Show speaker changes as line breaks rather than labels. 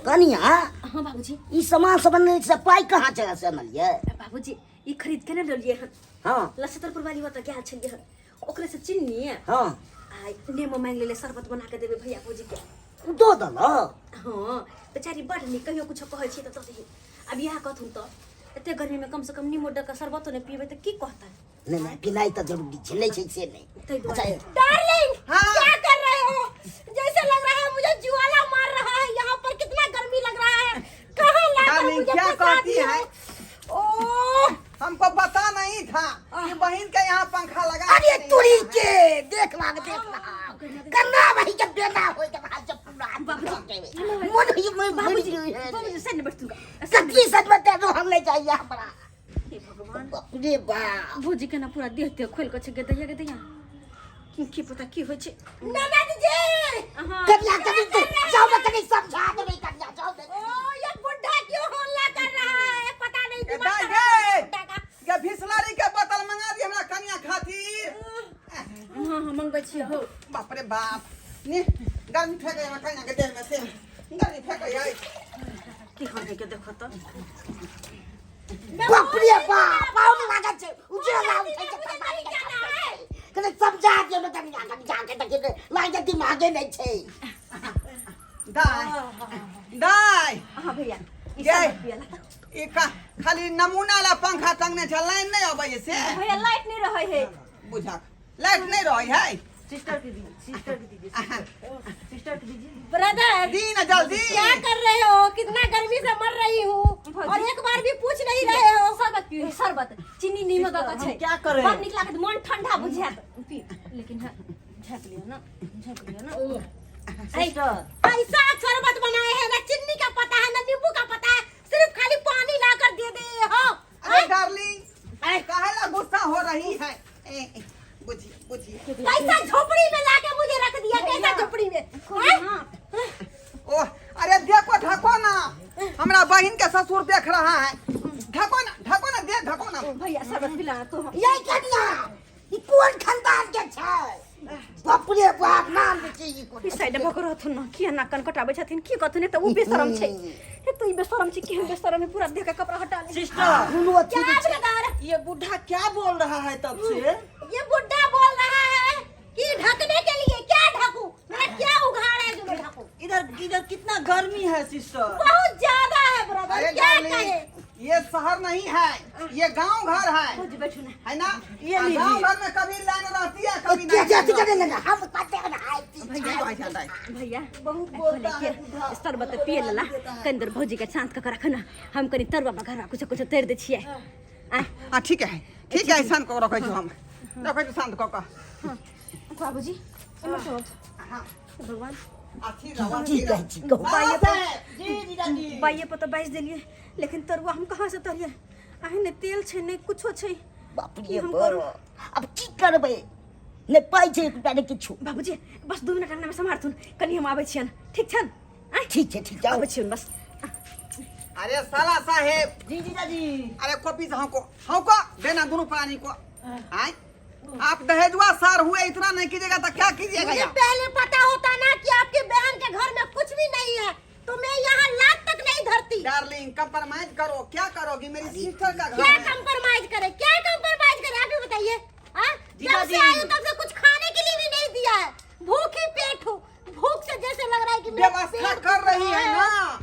कनिया
हाँ बाबूजी,
ई सामान सब बनने से पाई कहाँ से अनलिए?
बाबूजी ये खरीद के ना लेलिए हन।
हाँ
लसतरपुर वाली होता क्या छलिए हन, ओकरे से चीनी है
हाँ
आ नेमो मांग लेले शरबत बना के देबे भैया भौजी के।
दो दल
हाँ बेचारी बड़ नी कहियो कुछ कहै छी त दही। अब यह कहथुन त एते गर्मी में कम से कम नीमो डका शरबत ने पीबे त की कहता?
नहीं पिनाई तो जरूरी है, नहीं से नहीं।
तै
अच्छा
डार्लिंग क्या कर रहे हो? जैसे लग रहा है मुझे ज्वाला मार रहा है, यहाँ पर कितना गर्मी लग रहा है। कहाँ लाकर मुझे
क्या
फंसा
कहती
दिया?
है?
ओह
हमको पता नहीं था कि बहन के यहाँ पंखा लगा।
अरे तुरी के देखना करना भाई जब देना हो जब हाथ जब पूरा मन ही
बाबूजी बाबूजी सच बैठ तू
सच्ची सच बता दो हम ले जाइए हमारा।
हे भगवान
अरे बाप
भौजी के ना पूरा देह ते खोल के छके दैया के दैया की पता की होय छे। ननद जी
कन्या कभी जाओ ना कभी समझा दे नहीं कन्या जाओ दे।
ओ ये बुड्ढा क्यों हल्ला कर रहा है? पता नहीं दिमाग
ये फिसलरी के बोतल मंगा दी हमरा कन्या खातिर।
हां हां मंगबै छी हो।
बाप रे बाप नी गर्मी फेंक हमरा कन्या के देह में से गर्मी फेंक आई
की होने के देखो तो
बाप रे बाप पाउन लगा छे उजे लाउ छे कने समझा दे ना कन्या कन्या के तक लागे दिमागे नहीं छे।
दाई
हां भैया
ये ई का खाली नमूना ला पंखा टंगने छ, लाइन नहीं आबै से।
भैया लाइट नहीं रहे है।
बुझा लाइट नहीं रही है।
सिस्टर की दीजिए सिस्टर की दीजिए। ब्रदर
दी ना जल्दी।
क्या कर रहे हो? कितना गर्मी से मर रही हूँ और एक बार भी पूछ नहीं रहे हो। शरबत पियो शरबत चीनी नीमक का छै।
क्या करे?
बाहर निकला के मन ठंडा बुझात पी लेकिन झाँक लियो ना ऐसा शरबत बनाए हैं ना चीनी का पता है ना नींबू का पता है, सिर्फ खाली पानी लाकर दे दे हो।
अरे डार्लिंग काहे ला गुस्सा हो रही है? बुझिए बुझिए
कैसा झोपड़ी में लाके मुझे रख दिया? कैसा झोपड़ी में?
ओ अरे देखो ढको ना, हमरा बहन के ससुर देख रहा है। ढको ना दे ढको ना।
भैया शरबत पिला तो
यही कन्या ई कौन खानदान के छे? बाप रे बाप नाम छे ई कोन?
इस साइड भकरो थन न किया ना कन कटाबे छथिन की कथने त उ बेशरम छै। हे तो ई बेशरम छै कि हम बेशरम में पूरा देह का कपड़ा हटा ले।
सिस्टर
दुनु अच्छी
क्या
छे।
ब्रदर
ये बुढ़ा क्या बोल रहा है तब से?
ये बुड्ढा बोल रहा है कि ढकने के लिए क्या ढकूं? मेरा क्या उघाड़ है जो मैं ढकूं?
इधर कितना गर्मी है सिस्टर।
बहुत ज्यादा है ब्रदर,
अरे
क्या
डार्लिंग
कहे?
ये शहर नहीं है, ये गांव घर है,
मुझे बैठो ना।
है ना?
ये लीजिए।
गांव घर में कभी लाइन रहती है कभी
क्या क्या
नहीं।
करने लगा हम पता है ना आई
भैया
बहुत बोलता है
के शरबत पिए लेला कंदर भौजी के शांत का रखना। हम कनी तरुआ बघरा कुछ कुछ तैर दे छिए।
हाँ ठीक है शांत को रखे हम रखे शांत को का।
बाबूजी
हाँ
भगवान
अच्छी रवा
ठीक है ठीक है
बाइये
जी जी
बाइये पर तो 22 दिलिए लेकिन तरुआ हम कहाँ से तरिए? आहे ने तेल छै ने कुछो छै।
बाप रे बाप अब की करबे ने पाई छे टुटा किछु।
बाबूजी बस 2 मिनट अंगना में संभारथुन कनी हम आबै छियन ठीक छन?
ठीक है ठीक
आबै
है
छियन बस।
अरे साला साहेब
जी जी
अरे कॉपी से हमको देना दोनों प्राणी को। आए आप दहेजुआ सार हुए इतना नहीं कीजिएगा तो क्या कीजिएगा?
मुझे पहले पता होता ना कि आपकी बहन के घर में कुछ भी नहीं है तो मैं यहाँ लात तक नहीं धरती।
डार्लिंग कंप्रोमाइज करो, क्या करोगी? मेरी सिस्टर का घर
क्या
है।
कंप्रोमाइज करे? क्या कंप्रोमाइज करे आप ही बताइए। जब से आई हूँ तब से कुछ खाने के लिए भी नहीं दिया है। भूखी पेट हूँ, भूख से जैसे लग रहा है कि मेरा
व्यवस्था
पेट
कर रही
दुख
है
रहा
ना।